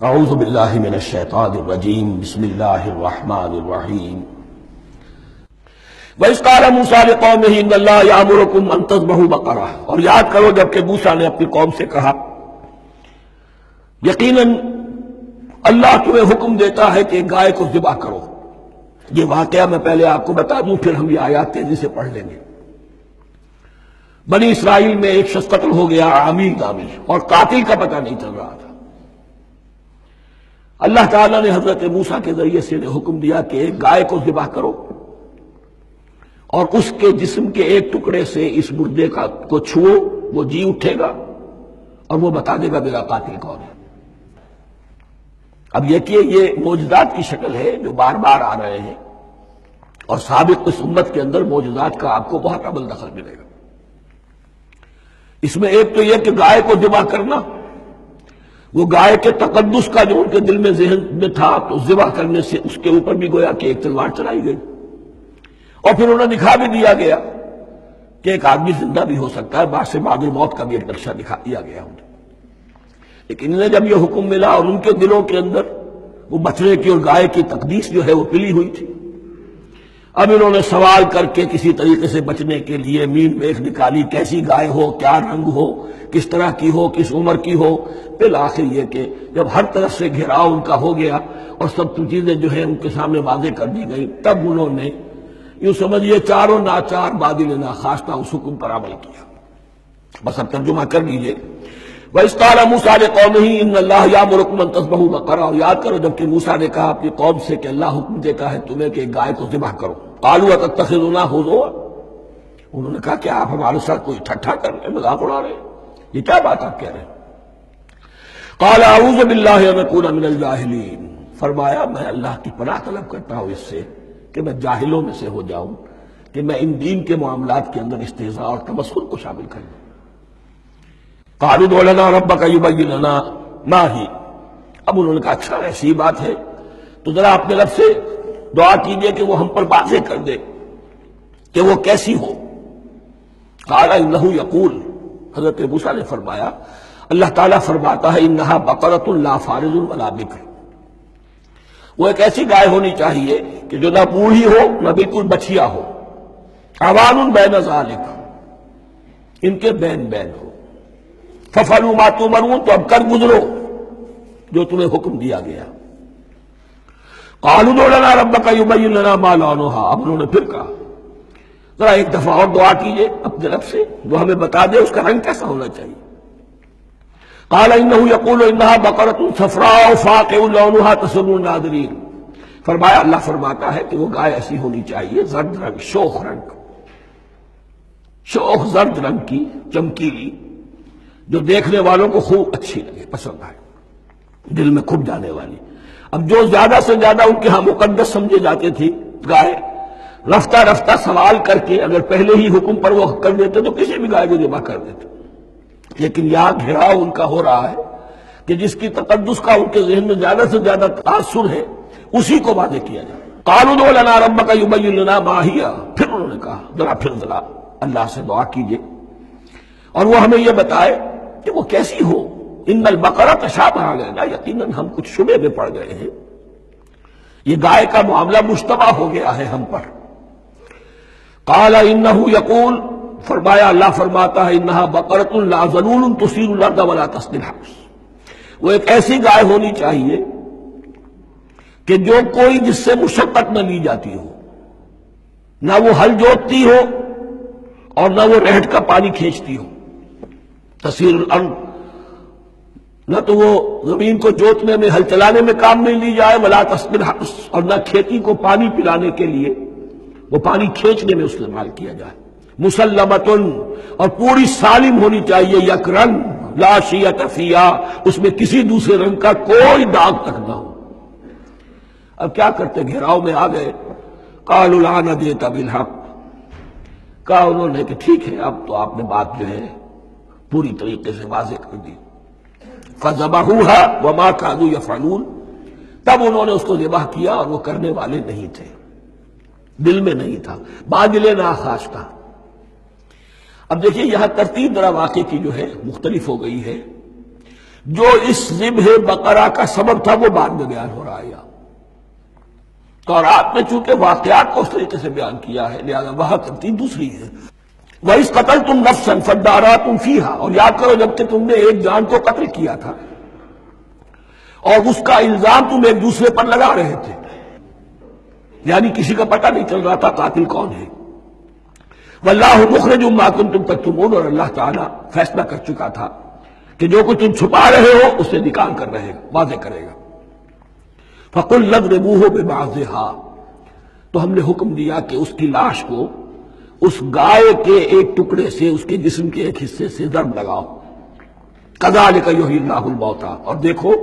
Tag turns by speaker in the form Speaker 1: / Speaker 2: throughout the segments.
Speaker 1: اعوذ باللہ من الشیطان الرجیم بسم اللہ الرحمن الرحیم وَإِذْ قَالَ مُوسَىٰ لِقَوْمِهِ إِنَّ اللَّهَ يَأْمُرُكُمْ أَن تَذْبَحُوا بَقَرَةً، اور یاد کرو جب کہ موسیٰ نے اپنی قوم سے کہا یقیناً اللہ تمہیں حکم دیتا ہے کہ گائے کو ذبح کرو۔ یہ واقعہ میں پہلے آپ کو بتا دوں، پھر ہم یہ آیات تیزی سے پڑھ لیں گے۔ بنی اسرائیل میں ایک شخص قتل ہو گیا، عامل نامی، اور قاتل کا پتہ نہیں چل رہا تھا۔ اللہ تعالیٰ نے حضرت موسیٰ کے ذریعے سے حکم دیا کہ ایک گائے کو ذبح کرو اور اس کے جسم کے ایک ٹکڑے سے اس مردے کو چھوؤ، وہ جی اٹھے گا اور وہ بتا دے گا میرا قاتل کون ہے۔ اب یہ معجزات کی شکل ہے جو بار بار آ رہے ہیں، اور سابق اس امت کے اندر معجزات کا آپ کو بہت عمل دخل ملے گا۔ اس میں ایک تو یہ کہ گائے کو ذبح کرنا، وہ گائے کے تقدس کا جو ان کے دل میں ذہن میں تھا، تو ذبح کرنے سے اس کے اوپر بھی گویا کہ ایک تلوار چلائی گئی، اور پھر انہیں دکھا بھی دیا گیا کہ ایک آدمی زندہ بھی ہو سکتا ہے، بعد سے بعد الموت کا بھی ایک نقشہ دکھا دیا گیا انہیں۔ لیکن انہیں جب یہ حکم ملا اور ان کے دلوں کے اندر وہ بچڑے کی اور گائے کی تقدیس جو ہے وہ پلی ہوئی تھی، اب انہوں نے سوال کر کے کسی طریقے سے بچنے کے لیے مین میخ نکالی، کیسی گائے ہو، کیا رنگ ہو، کس طرح کی ہو، کس عمر کی ہو۔ بالآخر یہ کہ جب ہر طرف سے گھیراؤ ان کا ہو گیا اور سب چیزیں جو ہے ان کے سامنے واضح کر دی گئی، تب انہوں نے یوں سمجھیے چاروں ناچار بادل ناخواستہ اس حکم پر عمل کیا۔ بس اب ترجمہ کر لیجئے۔ وَإِذْ قَالَ مُوسَىٰ لِقَوْمِهِ إِنَّ اللَّهَ يَأْمُرُكُمْ أَن تَذْبَحُوا بَقَرَةً، اور یاد کرو جب کہ موسیٰ نے کہا اپنی قوم سے کہ اللہ حکم دیتا ہے تمہیں کہ ایک گائے کو ذبح کرو۔ قَالُوا أَتَتَّخِذُنَا هُزُوًا، انہوں نے کہا کہ آپ ہمارے ساتھ کوئی ٹھٹھا کر رہے ہیں، مذاق اڑا رہے ہیں، یہ کیا بات آپ کہہ رہے ہیں؟ قَالَ أَعُوذُ بِاللَّهِ أَنْ أَكُونَ مِنَ الْجَاهِلِينَ، فرمایا میں اللہ کی پناہ طلب کرتا ہوں اس سے کہ میں جاہلوں میں سے ہو جاؤں، کہ میں ان دین کے معاملات کے اندر استہزاء اور تمسخر کو شامل کر لوں۔ قَالُوا ادْعُ لَنَا رَبَّكَ يُبَيِّن لَنَا مَا هِیَ، اب انہوں نے کہا اچھا ایسی بات ہے تو ذرا اپنے رب سے دعا کیجئے کہ وہ ہم پر واضح کر دے کہ وہ کیسی ہو۔ قَالَ إِنَّهُ يَقُولُ، حضرت موسیٰ نے فرمایا اللہ تعالیٰ فرماتا ہے إِنَّهَا بَقَرَةٌ لَا فَارِضٌ وَلَا بِكْرٌ، وہ ایک ایسی گائے ہونی چاہیے کہ جو نہ بوڑھی ہو نہ بالکل بچیا ہو، عَوَانٌ بَيْنَ ذَلِكَ، ان کے بین بین ہو۔ فَفَعَلُوا مَا تُؤْمَرُونَ، تو اب کر گزرو جو تمہیں حکم دیا گیا۔ قَالُوا ادْعُ لَنَا رَبَّكَ يُبَيِّن لَنَا مَا لَوْنُهَا، اب انہوں نے پھر کہا ذرا ایک دفعہ اور دعا کیجئے اپنے رب سے، وہ ہمیں بتا دے اس کا رنگ کیسا ہونا چاہیے۔ قَالَ إِنَّهُ يَقُولُ إِنَّهَا بَقَرَةٌ صَفْرَاءُ فَاقِعٌ لَوْنُهَا تَسُرُّ النَّاظِرِينَ، فرمایا اللہ فرماتا ہے کہ وہ گائے ایسی ہونی چاہیے زرد رنگ، شوخ رنگ، شوخ زرد رنگ کی، چمکیلی، جو دیکھنے والوں کو خوب اچھی لگے، پسند آئے، دل میں کھپ جانے والی۔ اب جو زیادہ سے زیادہ ان کے ہاں مقدس سمجھے جاتے تھی گائے، رفتہ رفتہ سوال کر کے اگر پہلے ہی حکم پر وہ کر دیتے تو کسی بھی گائے کو ذبح کر دیتے۔ لیکن یہاں گھیراؤ ان کا ہو رہا ہے کہ جس کی تقدس کا ان کے ذہن میں زیادہ سے زیادہ تاثر ہے اسی کو واضح کیا جائے۔ قَالُوا ادْعُ لَنَا رَبَّكَ يُبَيِّن لَنَا مَا هِیَ، پھر انہوں نے کہا ذرا اللہ سے دعا کیجئے اور وہ ہمیں یہ بتائے کہ وہ کیسی ہو۔ ان البقرہ تشابہ علینا، یقیناً ہم کچھ شبے میں پڑ گئے ہیں، یہ گائے کا معاملہ مشتبہ ہو گیا ہے ہم پر۔ قال انہ یقول، فرمایا اللہ فرماتا ہے انہا بقرۃ لا ذلول تثیر الارض ولا تسقی الحرث، وہ ایک ایسی گائے ہونی چاہیے کہ جو کوئی جس سے مشقت نہ لی جاتی ہو، نہ وہ ہل جوتتی ہو اور نہ وہ رہٹ کا پانی کھینچتی ہو۔ تسیر الارض، نہ تو وہ زمین کو جوتنے میں ہل چلانے میں کام نہیں لی جائے، ولا تسقی الحرث، اور نہ کھیتی کو پانی پلانے کے لیے وہ پانی کھینچنے میں استعمال کیا جائے۔ مسلمتن، اور پوری سالم ہونی چاہیے، یک رنگ، لا شیۃ فیہا، اس میں کسی دوسرے رنگ کا کوئی داغ تک نہ ہو۔ اب کیا کرتے، گھیراؤ میں آ گئے۔ قالوا الآن جئت بالحق، کہا انہوں نے کہ ٹھیک ہے اب تو آپ نے بات جو ہے پوری طریقے سے واضح کر دی۔ فذبحوها وما كانوا يفعلون، تب انہوں نے اس کو ذبح کیا اور وہ کرنے والے نہیں تھے، دل میں نہیں تھا، بادل ناخواستہ۔ اب دیکھیے یہاں ترتیب ذرا واقعے کی جو ہے مختلف ہو گئی ہے۔ جو اس ذبح بقرہ کا سبب تھا وہ بعد میں بیان ہو رہا ہے یہاں۔ تورات میں چونکہ واقعات کو اس طریقے سے بیان کیا ہے لہذا وہاں ترتیب دوسری ہے۔ وَإِذْ قَتَلْتُمْ نَفْسًا فَادَّارَأْتُمْ فِيهَا، اور یاد کرو جب کہ تم نے ایک جان کو قتل کیا تھا اور اس کا الزام تم ایک دوسرے پر لگا رہے تھے، یعنی کسی کا پتہ نہیں چل رہا تھا قاتل کون ہے۔ وَاللَّهُ مُخْرِجٌ مَا كُنتُمْ تَكْتُمُونَ، اور اللہ تعالیٰ فیصلہ کر چکا تھا کہ جو کچھ تم چھپا رہے ہو اسے نکال کر رہے گا، واضح کرے گا۔ فَقُلْ اضْرِبُوهُ بِبَعْضِهَا، تو ہم نے حکم دیا کہ اس کی لاش کو اس گائے کے ایک ٹکڑے سے، اس کے جسم کے ایک حصے سے ضرب لگاؤ۔ كَذَلِكَ يُحْيِي اللَّهُ الْمَوْتَىٰ، اور دیکھو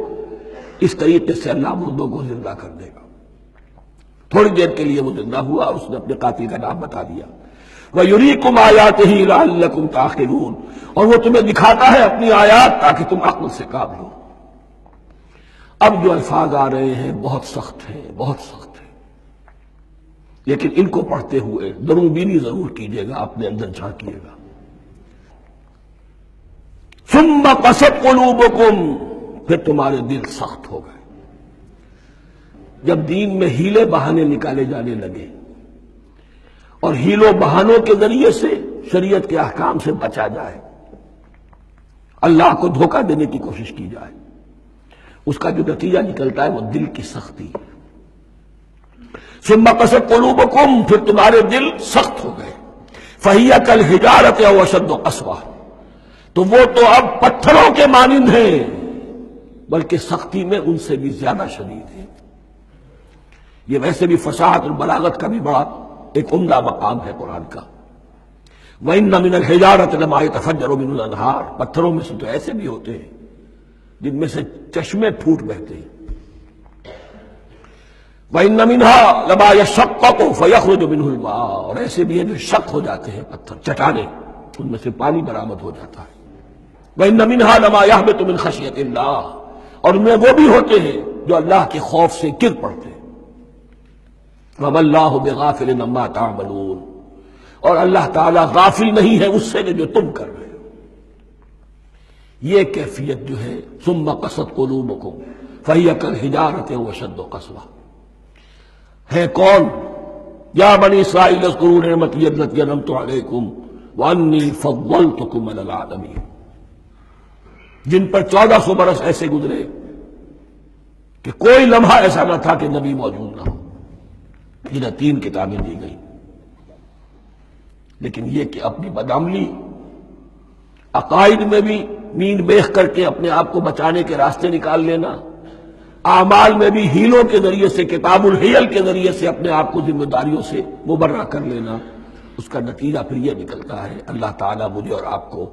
Speaker 1: اس طریقے سے اللہ مردوں کو زندہ کر دے گا۔ تھوڑی دیر کے لیے وہ زندہ ہوا اور اس نے اپنے قاتل کا نام بتا دیا۔ وَيُرِيكُمْ آيَاتِهِ لَعَلَّكُمْ تَعْقِلُونَ، اور وہ تمہیں دکھاتا ہے اپنی آیات تاکہ تم عقل سے کام لو۔ اب جو الفاظ آ رہے ہیں بہت سخت ہیں، بہت سخت ہیں، لیکن ان کو پڑھتے ہوئے درون بینی ضرور کیجیے گا، اپنے اندر جھانکیے گا۔ ثُمَّ قَسَتْ قُلُوبُكُمْ، پھر تمہارے دل سخت ہو گئے۔ جب دین میں ہیلے بہانے نکالے جانے لگے اور ہیلوں بہانوں کے ذریعے سے شریعت کے احکام سے بچا جائے، اللہ کو دھوکہ دینے کی کوشش کی جائے، اس کا جو نتیجہ نکلتا ہے وہ دل کی سختی۔ ثم قست قلوبکم، پھر تمہارے دل سخت ہو گئے۔ فہی کالحجارۃ او اشد قسوہ، تو وہ تو اب پتھروں کے مانند ہیں بلکہ سختی میں ان سے بھی زیادہ شدید ہے۔ یہ ویسے بھی فصاحت اور بلاغت کا بھی بڑا ایک عمدہ مقام ہے قرآن کا۔ وَإِنَّ مِنَ الْحِجَارَةِ لَمَا يَتَفَجَّرُ مِنْهُ الْأَنْهَارُ، پتھروں میں سے تو ایسے بھی ہوتے ہیں جن میں سے چشمے پھوٹ بہتے ہیں۔ وَإِنَّ مِنْهَا لَمَا يَشَقَّقُ فَيَخْرُجُ مِنْهُ الْمَاءُ، اور ایسے بھی ہیں جو شق ہو جاتے ہیں، پتھر چٹانیں، ان میں سے پانی برآمد ہو جاتا ہے۔ وَإِنَّ مِنْهَا لَمَا يَهْبِطُ مِنْ خَشْيَةِ اللَّهِ، اور ان میں وہ بھی ہوتے ہیں جو اللہ کے خوف سے گر پڑتے ہیں۔ وَمَا اللَّهُ بِغَافِلٍ عَمَّا تَعْمَلُونَ، اور اللہ تعالیٰ غافل نہیں ہے اس سے جو تم کر رہے ہو۔ یہ کیفیت جو ہے ثُمَّ قَسَتْ قُلُوبُكُمْ فَهِيَ كَالْحِجَارَةِ أَوْ أَشَدُّ قَسْوَةً، ہے کون؟ یا بنی اسرائیل اذکروا نعمتی التي انعمت علیکم وانی فضلتکم علی العالمین، جن پر 1400 برس ایسے گزرے کہ کوئی لمحہ ایسا نہ تھا کہ نبی موجود نہ ہو، جنہیں 3 کتابیں دی گئیں۔ لیکن یہ کہ اپنی بدعملی، عقائد میں بھی نیند بیخ کر کے اپنے آپ کو بچانے کے راستے نکال لینا، اعمال میں بھی ہیلوں کے ذریعے سے، کتاب الحیل کے ذریعے سے اپنے آپ کو ذمہ داریوں سے مبرہ کر لینا، اس کا نتیجہ پھر یہ نکلتا ہے۔ اللہ تعالیٰ مجھے اور آپ کو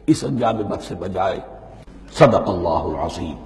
Speaker 1: اس انجام بد سے بچائے۔ صدق اللہ العظیم۔